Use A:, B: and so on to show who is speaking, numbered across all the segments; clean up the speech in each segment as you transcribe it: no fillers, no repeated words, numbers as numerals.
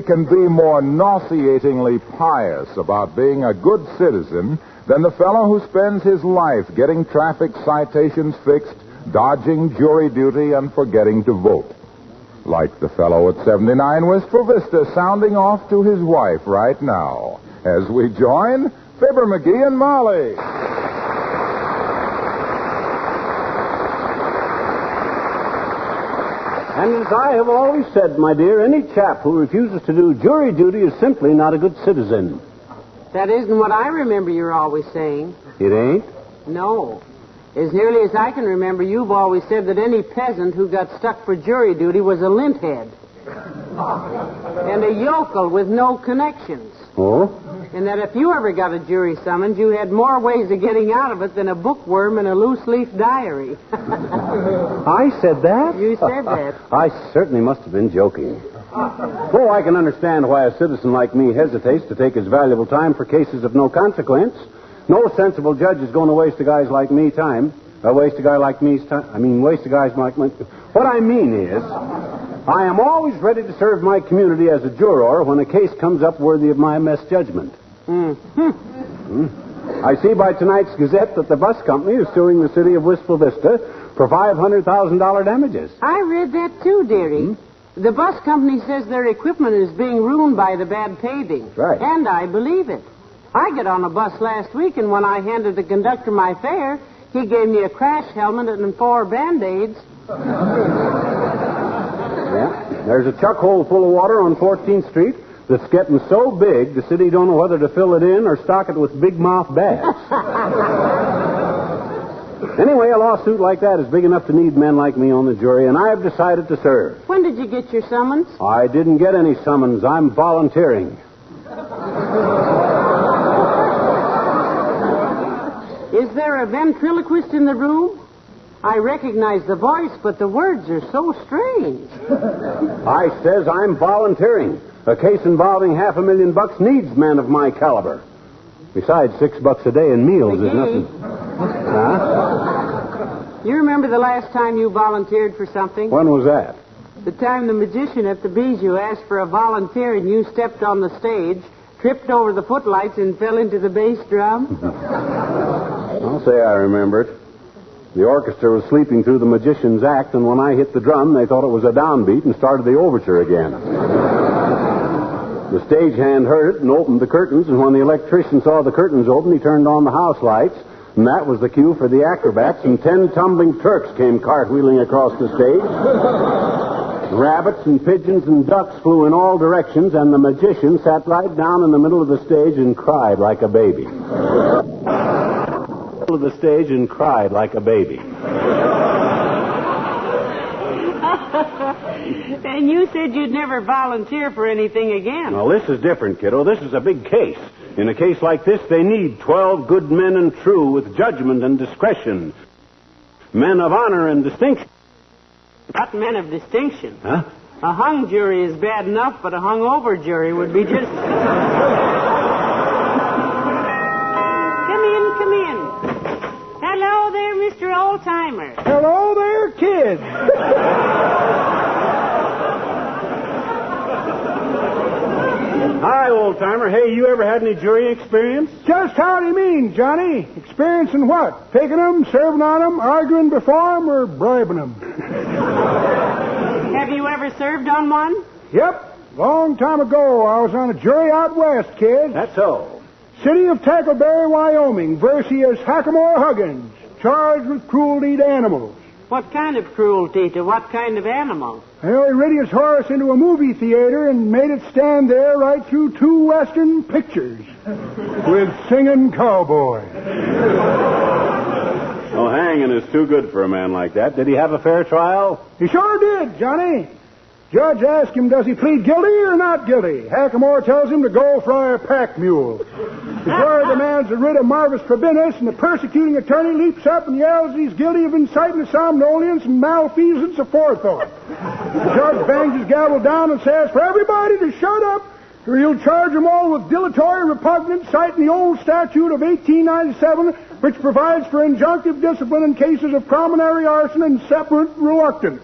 A: can be more nauseatingly pious about being a good citizen than the fellow who spends his life getting traffic citations fixed, dodging jury duty, and forgetting to vote. Like the fellow at 79 Wistful Vista sounding off to his wife right now as we join Fibber McGee and Molly.
B: And as I have always said, my dear, any chap who refuses to do jury duty is simply not a good citizen.
C: That isn't what I remember you're always saying.
B: It ain't?
C: No. As nearly as I can remember, you've always said that any peasant who got stuck for jury duty was a lint head. And a yokel with no connections.
B: Oh?
C: And that if you ever got a jury summons, you had more ways of getting out of it than a bookworm in a loose-leaf diary.
B: I said that?
C: You said that.
B: I certainly must have been joking. Oh, I can understand why a citizen like me hesitates to take his valuable time for cases of no consequence. No sensible judge is going to waste a guy like me time. Waste a guy like me's time. Waste a guy's like me. What I mean is, I am always ready to serve my community as a juror when a case comes up worthy of my best judgment. I see by tonight's Gazette that the bus company is suing the city of Wistful Vista for $500,000 damages.
C: I read that too, dearie. The bus company says their equipment is being ruined by the bad paving.
B: Right.
C: And I believe it. I got on a bus last week, and when I handed the conductor my fare, he gave me a crash helmet and 4 Band-Aids.
B: Yeah. There's a chuck hole full of water on 14th Street that's getting so big the city don't know whether to fill it in or stock it with big mouth bass. Anyway, a lawsuit like that is big enough to need men like me on the jury, and I have decided to serve.
C: When did you get your summons?
B: I didn't get any summons. I'm volunteering.
C: Is there a ventriloquist in the room? I recognize the voice, but the words are so strange.
B: I says I'm volunteering. A case involving $500,000 needs men of my caliber. Besides, $6 a day in meals is nothing. Huh?
C: You remember the last time you volunteered for something?
B: When was that?
C: The time the magician at the Bijou asked for a volunteer and you stepped on the stage, tripped over the footlights, and fell into the bass drum?
B: I'll say I remember it. The orchestra was sleeping through the magician's act, and when I hit the drum, they thought it was a downbeat and started the overture again. The stagehand heard it and opened the curtains, and when the electrician saw the curtains open, he turned on the house lights, and that was the cue for the acrobats, and 10 tumbling Turks came cartwheeling across the stage. Rabbits and pigeons and ducks flew in all directions, and the magician sat right down in the middle of the stage and cried like a baby. Of the stage and cried like a baby.
C: And you said you'd never volunteer for anything again.
B: Well, this is different, kiddo. This is a big case. In a case like this, they need 12 good men and true with judgment and discretion. Men of honor and distinction.
C: Not men of distinction.
B: Huh?
C: A hung jury is bad enough, but a hungover jury would be just... Come in. Hello there, Mr. Oldtimer.
D: Hello there, kids.
B: Hi, old-timer. Hey, you ever had any jury experience?
D: Just how do you mean, Johnny? Experience in what? Taking them, serving on them, arguing before them, or bribing them?
C: Have you ever served on one?
D: Yep. Long time ago, I was on a jury out west, kid.
B: That's so.
D: City of Tackleberry, Wyoming, versus Hackamore Huggins, charged with cruelty to animals.
C: What kind of cruelty to what kind of animal?
D: Well, he rid his horse into a movie theater and made it stand there right through 2 Western pictures with singing cowboys.
B: Oh, hanging is too good for a man like that. Did he have a fair trial?
D: He sure did, Johnny. Judge asked him, does he plead guilty or not guilty? Hackamore tells him to go fry a pack mule. Before the man's a writ of Marvis Probinis, and the persecuting attorney leaps up and yells he's guilty of inciting to somnolence and malfeasance aforethought. The judge bangs his gavel down and says for everybody to shut up, or he'll charge them all with dilatory repugnance, citing the old statute of 1897, which provides for injunctive discipline in cases of commissary arson and separate reluctance.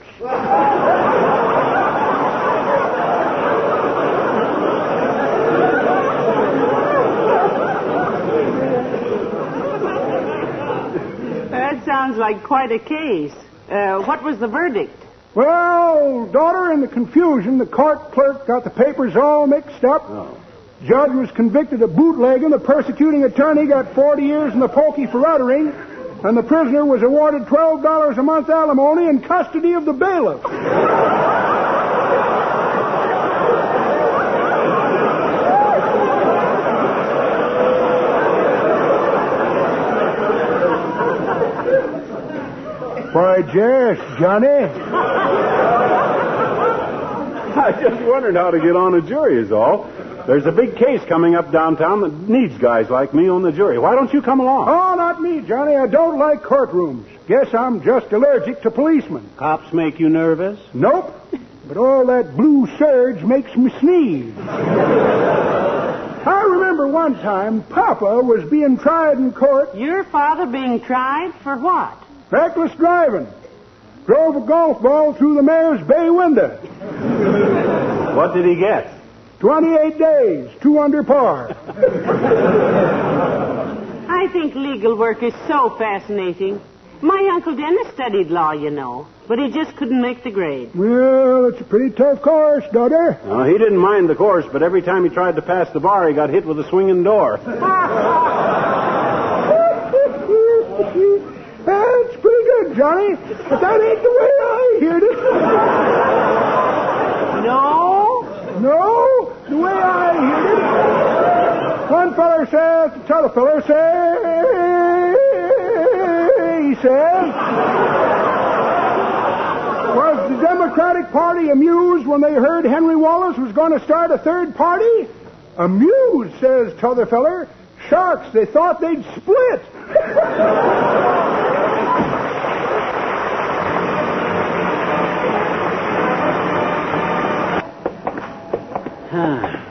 C: sounds like quite a case. What was the verdict?
D: Well, daughter, in the confusion, the court clerk got the papers all mixed up.
B: Oh.
D: Judge was convicted of bootlegging. The persecuting attorney got 40 years in the pokey for uttering. And the prisoner was awarded $12 a month alimony in custody of the bailiff. Why, jest, Johnny.
B: I just wondered how to get on a jury is all. There's a big case coming up downtown that needs guys like me on the jury. Why don't you come along?
D: Oh, not me, Johnny. I don't like courtrooms. Guess I'm just allergic to policemen.
B: Cops make you nervous?
D: Nope. But all that blue surge makes me sneeze. I remember one time Papa was being tried in court.
C: Your father being tried for what?
D: Reckless driving. Drove a golf ball through the mayor's bay window.
B: What did he get?
D: 28 days, 2 under par.
C: I think legal work is so fascinating. My Uncle Dennis studied law, you know, but he just couldn't make the grade.
D: Well, it's a pretty tough course, daughter.
B: He didn't mind the course, but every time he tried to pass the bar, he got hit with a swinging door.
D: That's pretty good, Johnny, but that ain't the way I heard it. No, the way I heard it. One feller says to t'other feller, he says, was the Democratic Party amused when they heard Henry Wallace was going to start a third party? Amused, says t'other feller. Shucks, they thought they'd split.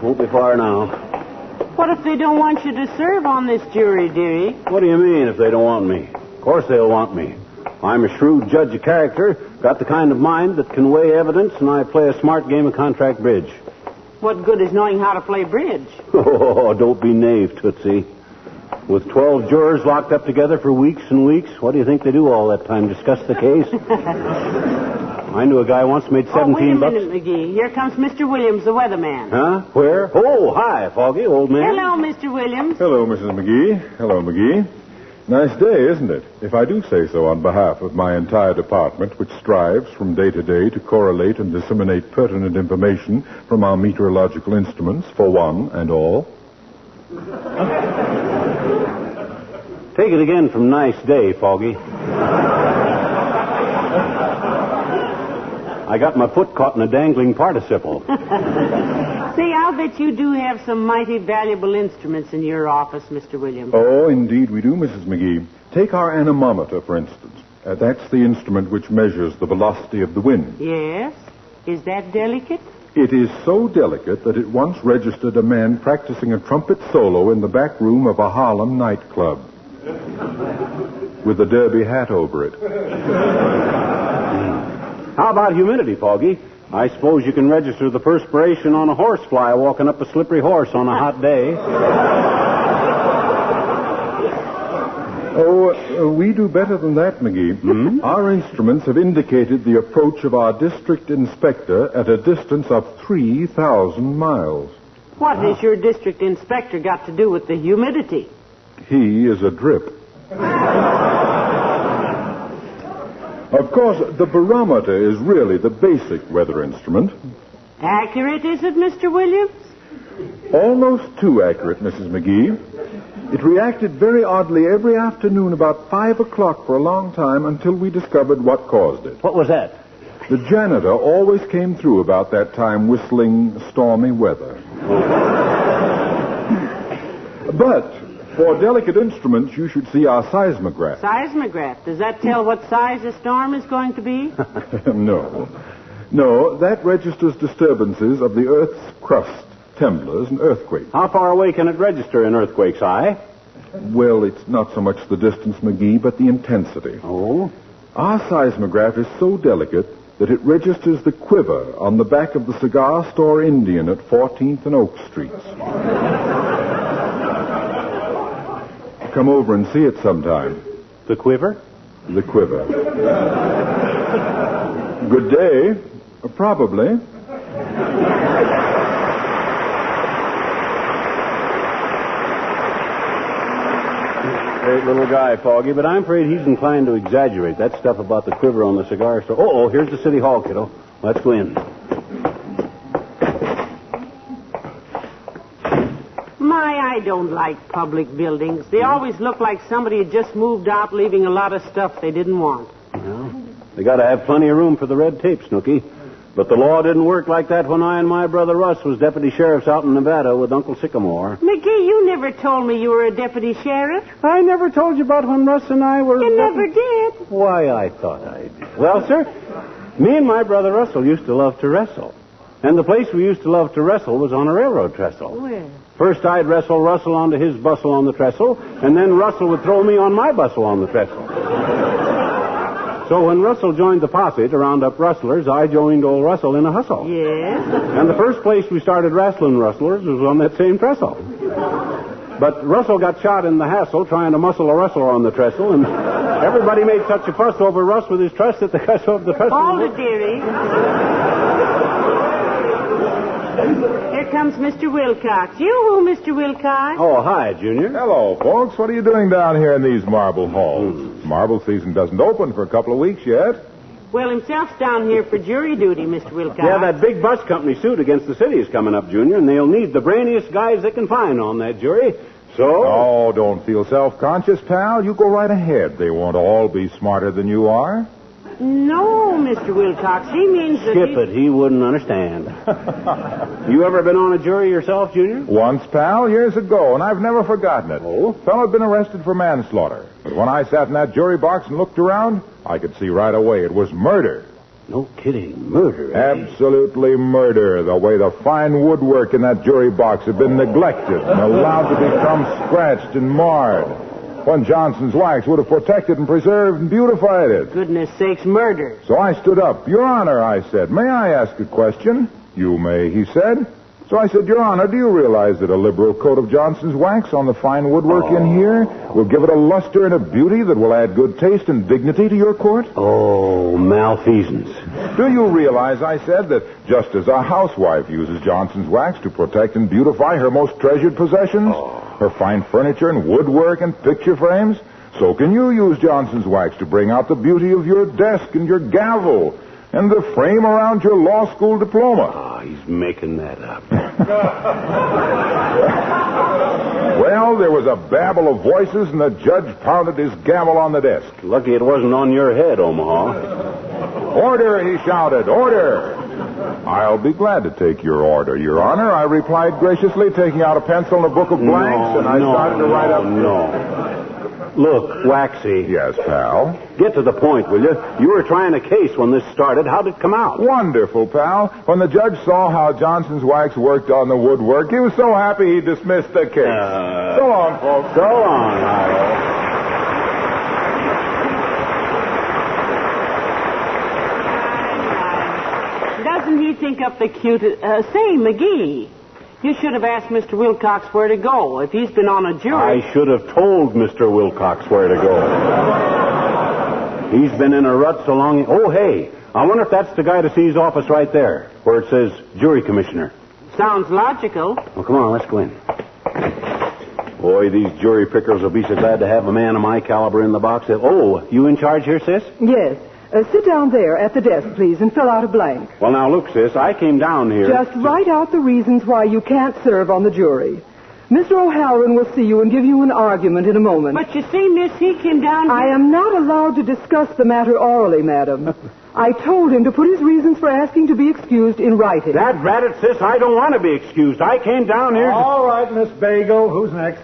B: Won't be far now.
C: What if they don't want you to serve on this jury, dearie?
B: What do you mean if they don't want me? Of course they'll want me. I'm a shrewd judge of character, got the kind of mind that can weigh evidence, and I play a smart game of contract bridge.
C: What good is knowing how to play bridge?
B: Oh, don't be naive, Tootsie. With 12 jurors locked up together for weeks and weeks, what do you think they do all that time? Discuss the case? I knew a guy once made 17
C: wait a
B: bucks.
C: minute, McGee. Here comes Mr. Williams, the weatherman.
B: Huh? Where? Oh, hi, Foggy, old man.
C: Hello, Mr. Williams.
A: Hello, Mrs. McGee. Hello, McGee. Nice day, isn't it? If I do say so on behalf of my entire department, which strives from day to day to correlate and disseminate pertinent information from our meteorological instruments for one and all.
B: Take it again from nice day, Foggy. I got my foot caught in a dangling participle.
C: Say, I'll bet you do have some mighty valuable instruments in your office, Mr. Williams.
A: Oh, indeed we do, Mrs. McGee. Take our anemometer, for instance. That's the instrument which measures the velocity of the wind.
C: Yes? Is that delicate?
A: It is so delicate that it once registered a man practicing a trumpet solo in the back room of a Harlem nightclub. With a derby hat over it.
B: How about humidity, Foggy? I suppose you can register the perspiration on a horsefly walking up a slippery horse on a hot day.
A: We do better than that, McGee.
B: Hmm?
A: Our instruments have indicated the approach of our district inspector at a distance of 3,000 miles.
C: What has your district inspector got to do with the humidity?
A: He is a drip. Of course, the barometer is really the basic weather instrument.
C: Accurate, is it, Mr. Williams?
A: Almost too accurate, Mrs. McGee. It reacted very oddly every afternoon about 5 o'clock for a long time until we discovered what caused it.
B: What was that?
A: The janitor always came through about that time whistling stormy weather. But for delicate instruments, you should see our seismograph.
C: Seismograph. Does that tell what size a storm is going to be?
A: No, that registers disturbances of the Earth's crust, tremblers, and earthquakes.
B: How far away can it register in earthquakes,
A: Well, it's not so much the distance, McGee, but the intensity.
B: Oh?
A: Our seismograph is so delicate that it registers the quiver on the back of the cigar store Indian at 14th and Oak Streets. Come over and see it sometime.
B: The quiver?
A: The quiver.
E: Good day. Probably.
B: Great little guy, Foggy, but I'm afraid he's inclined to exaggerate that stuff about the quiver on the cigar store. Oh, here's the city hall, kiddo. Let's go in.
C: I don't like public buildings. They always look like somebody had just moved out, leaving a lot of stuff they didn't want.
B: Well, they got to have plenty of room for the red tape, Snooky. But the law didn't work like that when I and my brother Russ was deputy sheriffs out in Nevada with Uncle Sycamore.
C: McGee, you never told me you were a deputy sheriff.
B: I never told you about when Russ and I were...
C: You never did.
B: Why, I thought I did. Well, sir, me and my brother Russell used to love to wrestle. And the place we used to love to wrestle was on a railroad trestle.
C: Where?
B: First, I'd wrestle Russell onto his bustle on the trestle, and then Russell would throw me on my bustle on the trestle. So when Russell joined the posse to round up rustlers, I joined old Russell in a hustle.
C: Yes?
B: And the first place we started wrestling rustlers was on that same trestle. But Russell got shot in the hassle trying to muscle a rustler on the trestle, and everybody made such a fuss over Russ with his truss that the cuss of the trestle...
C: Hold it, dearie. Here comes Mr. Wilcox. You, Mr. Wilcox?
B: Oh, hi, Junior.
A: Hello, folks. What are you doing down here in these marble halls? Marble season doesn't open for a couple of weeks yet.
C: Well, himself's down here for jury duty, Mr. Wilcox.
B: Yeah, that big bus company suit against the city is coming up, Junior, and they'll need the brainiest guys they can find on that jury. So...
A: Oh, don't feel self-conscious, pal. You go right ahead. They won't all be smarter than you are.
C: No, Mr. Wilcox. He means that...
B: Skip it. He wouldn't understand. You ever been on a jury yourself, Junior?
A: Once, pal, years ago, and I've never forgotten it.
B: Oh?
A: Fellow had been arrested for manslaughter. But when I sat in that jury box and looked around, I could see right away it was murder.
B: No kidding. Murder, eh?
A: Absolutely murder, the way the fine woodwork in that jury box had been neglected and allowed to become scratched and marred, when Johnson's wax would have protected and preserved and beautified it.
C: Goodness sakes, murder.
A: So I stood up. Your Honor, I said, may I ask a question? You may, he said. So I said, Your Honor, do you realize that a liberal coat of Johnson's wax on the fine woodwork in here will give it a luster and a beauty that will add good taste and dignity to your court?
B: Oh, malfeasance.
A: Do you realize, I said, that just as a housewife uses Johnson's wax to protect and beautify her most treasured possessions, her fine furniture and woodwork and picture frames, so can you use Johnson's wax to bring out the beauty of your desk and your gavel and the frame around your law school diploma.
B: Oh, he's making that up.
A: Well, there was a babble of voices, and the judge pounded his gavel on the desk.
B: Lucky it wasn't on your head, Omaha.
A: Order, he shouted, order. I'll be glad to take your order, Your Honor, I replied graciously, taking out a pencil and a book of blanks, and I started to write up...
B: No. Look, Waxy.
A: Yes, pal?
B: Get to the point, will you? You were trying a case when this started. How'd it come out?
A: Wonderful, pal. When the judge saw how Johnson's wax worked on the woodwork, he was so happy he dismissed the case. So long, folks.
B: So long, Io.
C: Doesn't he think up the cutest... say, McGee, you should have asked Mr. Wilcox where to go if he's been on a jury.
B: I should have told Mr. Wilcox where to go. He's been in a rut so long... Oh, hey, I wonder if that's the guy to see his office right there, where it says jury commissioner.
C: Sounds logical.
B: Well, come on, let's go in. Boy, these jury pickers will be so glad to have a man of my caliber in the box. Oh, you in charge here, sis?
F: Yes. Sit down there at the desk, please, and fill out a blank.
B: Well, now, look, sis, I came down here...
F: Just write out the reasons why you can't serve on the jury. Mr. O'Halloran will see you and give you an argument in a moment.
C: But you see, Miss, he came down here...
F: I am not allowed to discuss the matter orally, madam. I told him to put his reasons for asking to be excused in writing.
B: That ratted, sis, I don't want to be excused. I came down here...
D: All right, Miss Bagel. Who's next?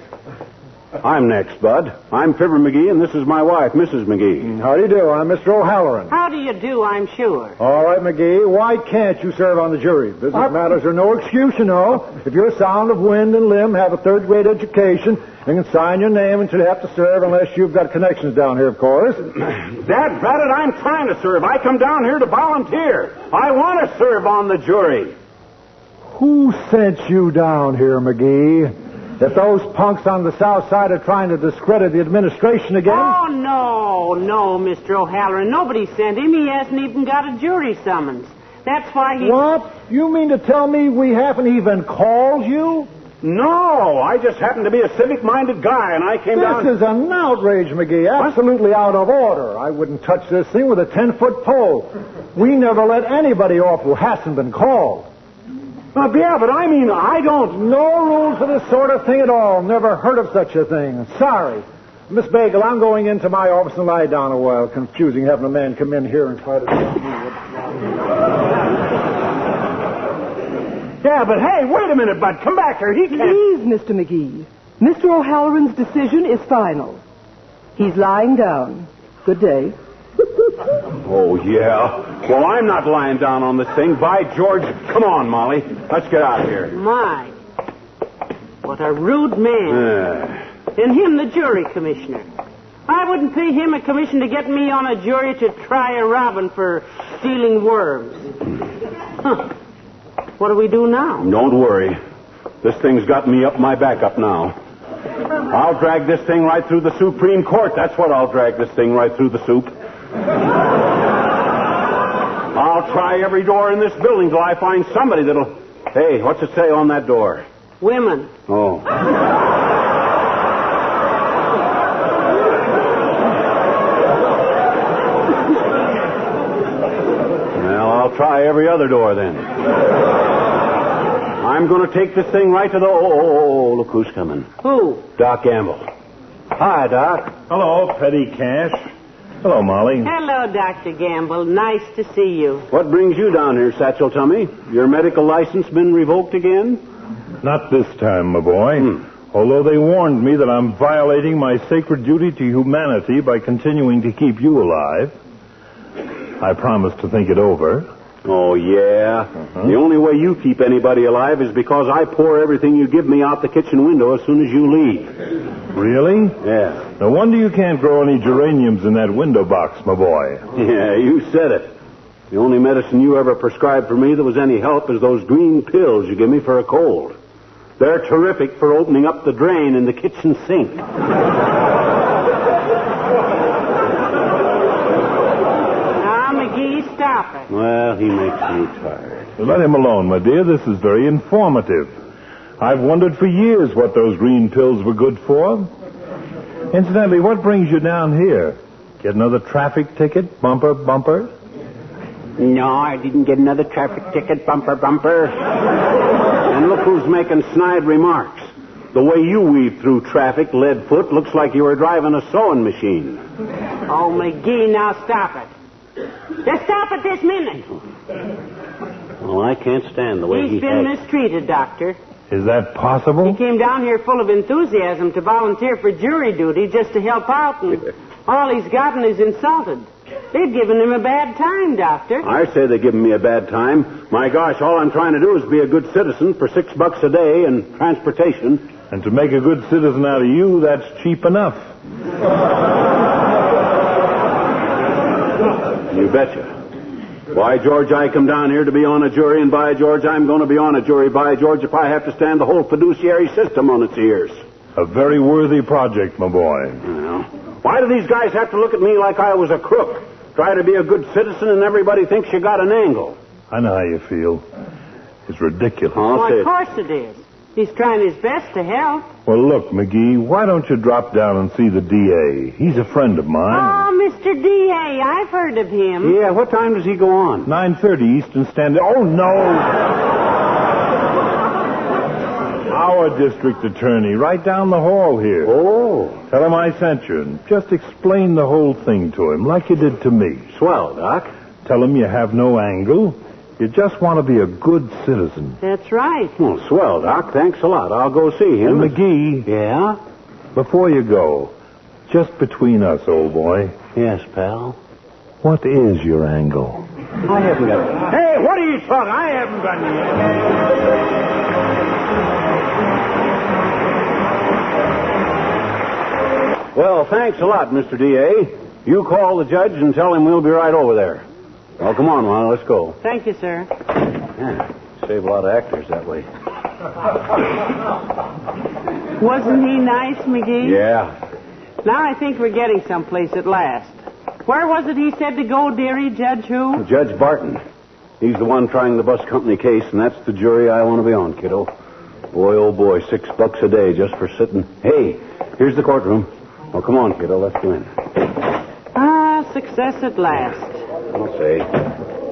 B: I'm next, Bud. I'm Fibber McGee, and this is my wife, Mrs. McGee.
D: How do you do? I'm Mr. O'Halloran.
C: How do you do, I'm sure.
D: All right, McGee. Why can't you serve on the jury? Business matters are no excuse, you know. If you're sound of wind and limb, have a third-grade education, you can sign your name until you have to serve, unless you've got connections down here, of course.
B: Dad, ratted, I'm trying to serve. I come down here to volunteer. I want to serve on the jury.
D: Who sent you down here, McGee?
G: That those punks on the south side are trying to discredit the administration again?
C: Oh, no, Mr. O'Halloran. Nobody sent him. He hasn't even got a jury summons. That's why he...
G: What? You mean to tell me we haven't even called you?
B: No, I just happen to be a civic-minded guy, and I came down...
G: This is an outrage, McGee. Absolutely out of order. I wouldn't touch this thing with a 10-foot pole. We never let anybody off who hasn't been called.
B: Yeah, but I mean, I don't...
G: No rules for this sort of thing at all. Never heard of such a thing. Sorry. Miss Bagel, I'm going into my office and lie down a while. Confusing having a man come in here and try to tell me what's wrong.
B: Yeah, but hey, wait a minute, Bud. Come back here. He can't...
F: Please, Mr. McGee. Mr. O'Halloran's decision is final. He's lying down. Good day.
B: Oh, yeah. Well, I'm not lying down on this thing. By George. Come on, Molly. Let's get out of here.
C: My. What a rude man. And him the jury commissioner. I wouldn't pay him a commission to get me on a jury to try a robin for stealing worms. Huh. What do we do now?
B: Don't worry. This thing's got me up my back up now. I'll drag this thing right through the Supreme Court. That's what I'll drag this thing right through the soup. I'll try every door in this building till I find somebody that'll... Hey, what's it say on that door?
C: Women.
B: Oh. Well, I'll try every other door then. I'm going to take this thing right to the... Oh, look who's coming.
C: Who?
B: Doc Gamble. Hi, Doc.
E: Hello, Petty Cash. Hello, Molly.
C: Hello, Dr. Gamble. Nice to see you.
B: What brings you down here, Satchel Tummy? Your medical license been revoked again?
E: Not this time, my boy. Although they warned me that I'm violating my sacred duty to humanity by continuing to keep you alive. I promised to think it over.
B: Oh, yeah? The only way you keep anybody alive is because I pour everything you give me out the kitchen window as soon as you leave.
E: Really?
B: Yeah.
E: No wonder you can't grow any geraniums in that window box, my boy.
B: Yeah, you said it. The only medicine you ever prescribed for me that was any help is those green pills you give me for a cold. They're terrific for opening up the drain in the kitchen sink.
C: Now, McGee, stop it.
B: Well, he makes me tired.
E: Let him alone, my dear. This is very informative. I've wondered for years what those green pills were good for. Incidentally, what brings you down here? Get another traffic ticket? Bumper, bumper?
B: No, I didn't get another traffic ticket, bumper, bumper. And look who's making snide remarks. The way you weave through traffic, Leadfoot, looks like you were driving a sewing machine.
C: Oh, McGee, now stop it. Just stop it this minute.
B: Well, I can't stand the way
C: He's been mistreated, Doctor.
E: Is that possible?
C: He came down here full of enthusiasm to volunteer for jury duty just to help out, and all he's gotten is insulted. They've given him a bad time, Doctor.
B: I say they're giving me a bad time. My gosh, all I'm trying to do is be a good citizen for $6 a day and transportation.
E: And to make a good citizen out of you, that's cheap enough.
B: You betcha. By George, I come down here to be on a jury, and by George, I'm going to be on a jury. By George, if I have to stand the whole fiduciary system on its ears.
E: A very worthy project, my boy.
B: Well, why do these guys have to look at me like I was a crook? Try to be a good citizen, and everybody thinks you got an angle.
E: I know how you feel. It's ridiculous.
C: Well, of course it is. He's trying his best to help.
E: Well, look, McGee, why don't you drop down and see the DA? He's a friend of mine.
C: Oh, Mr. D.A., I've heard of him.
B: Yeah, what time does he go on?
E: 9:30 Eastern Standard... Oh, no! Our district attorney, right down the hall here.
B: Oh.
E: Tell him I sent you, and just explain the whole thing to him, like you did to me.
B: Swell, Doc.
E: Tell him you have no angle. You just want to be a good citizen.
C: That's right.
B: Well, swell, Doc. Thanks a lot. I'll go see him.
E: And McGee.
B: Yeah?
E: Before you go, just between us, old boy.
B: Yes, pal?
E: What is your angle?
B: I haven't got it. Hey, what are you talking? I haven't got it. Well, thanks a lot, Mr. D.A. You call the judge and tell him we'll be right over there. Well, come on, Lana, let's go.
C: Thank you, sir.
B: Yeah, save a lot of actors that way.
C: Wasn't he nice, McGee?
B: Yeah.
C: Now I think we're getting someplace at last. Where was it he said to go, dearie? Judge who?
B: Judge Barton. He's the one trying the bus company case, and that's the jury I want to be on, kiddo. Boy, oh boy, $6 a day just for sitting. Hey, here's the courtroom. Oh, come on, kiddo, let's go in.
C: Ah, success at last.
B: I'll say.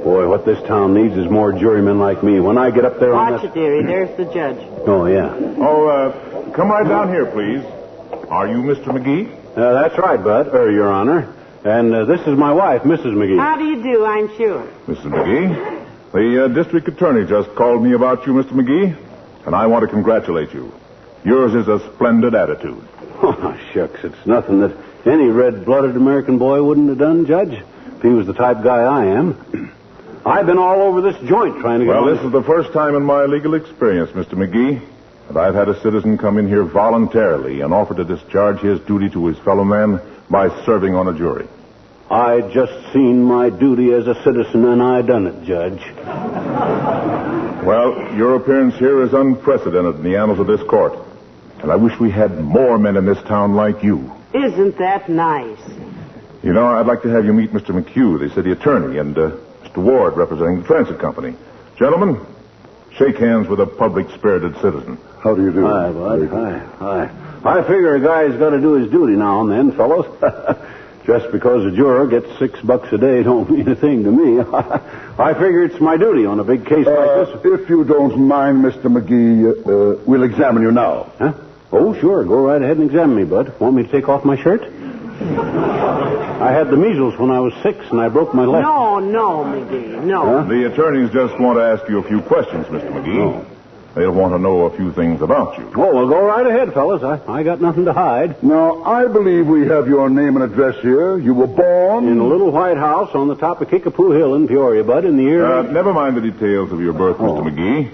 B: Boy, what this town needs is more jurymen like me. When I get up there on
C: Watch it, dearie. There's the judge.
B: Oh, yeah.
A: Oh, come right down here, please. Are you Mr. McGee?
B: That's right, Bud, Your Honor. And this is my wife, Mrs. McGee.
C: How do you do, I'm sure.
A: Mrs. McGee, the district attorney just called me about you, Mr. McGee, and I want to congratulate you. Yours is a splendid attitude.
B: Oh, shucks, it's nothing that any red-blooded American boy wouldn't have done, Judge, if he was the type guy I am. I've been all over this joint trying to get...
A: Well, this is the first time in my legal experience, Mr. McGee, that I've had a citizen come in here voluntarily and offer to discharge his duty to his fellow man by serving on a jury.
B: I just seen my duty as a citizen, and I done it, Judge.
A: Well, your appearance here is unprecedented in the annals of this court, and I wish we had more men in this town like you.
C: Isn't that nice?
A: You know, I'd like to have you meet Mr. McHugh, the city attorney, and Mr. Ward, representing the transit company. Gentlemen, shake hands with a public-spirited citizen.
B: How do you do? Hi, Bud. Hi. I figure a guy's got to do his duty now and then, fellows. Just because a juror gets $6 a day don't mean a thing to me. I figure it's my duty on a big case like this.
H: If you don't mind, Mr. McGee, we'll examine you now.
B: Huh? Oh, sure. Go right ahead and examine me, Bud. Want me to take off my shirt? I had the measles when I was 6, and I broke my leg.
C: No, McGee, no.
A: Huh? The attorneys just want to ask you a few questions, Mr. McGee.
B: Oh.
A: They'll want to know a few things about you.
B: Oh, well, go right ahead, fellas. I got nothing to hide.
H: Now, I believe we have your name and address here. You were born...
B: In a little white house on the top of Kickapoo Hill in Peoria, Bud, in the year...
A: Never mind the details of your birth, Mr. McGee.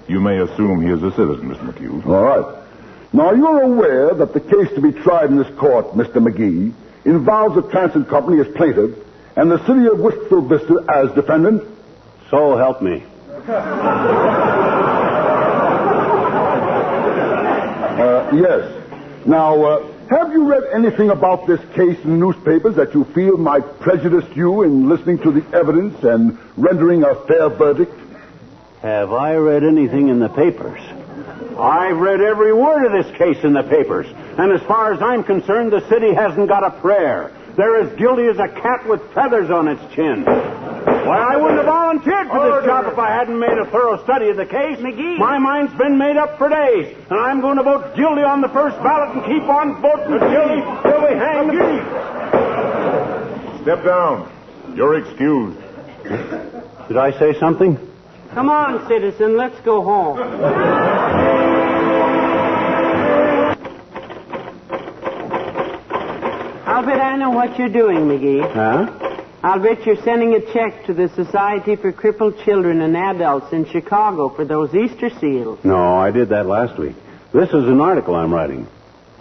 A: You may assume he is a citizen, Mr. McHugh.
H: All right. Now, you're aware that the case to be tried in this court, Mr. McGee, involves the transit company as plaintiff and the city of Wistful Vista as defendant?
B: So help me.
H: Yes. Now, have you read anything about this case in the newspapers that you feel might prejudice you in listening to the evidence and rendering a fair verdict?
B: Have I read anything in the papers? I've read every word of this case in the papers. And as far as I'm concerned, the city hasn't got a prayer. They're as guilty as a cat with feathers on its chin. Why, I wouldn't have volunteered for this job if I hadn't made a thorough study of the case.
C: McGee.
B: My mind's been made up for days, and I'm going to vote guilty on the first ballot and keep on voting guilty till we hang McGee.
A: Step down. You're excused.
B: Did I say something?
C: Come on, citizen, let's go home. I'll bet I know what you're doing, McGee.
B: Huh?
C: I'll bet you're sending a check to the Society for Crippled Children and Adults in Chicago for those Easter seals.
B: No, I did that last week. This is an article I'm writing.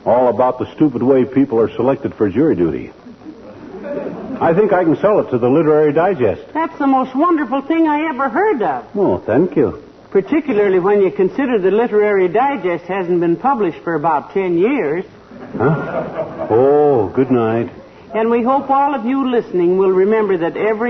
B: All about the stupid way people are selected for jury duty. I think I can sell it to the Literary Digest.
C: That's the most wonderful thing I ever heard of.
B: Oh, thank you.
C: Particularly when you consider the Literary Digest hasn't been published for about 10 years.
B: Huh? Oh, good night.
C: And we hope all of you listening will remember that every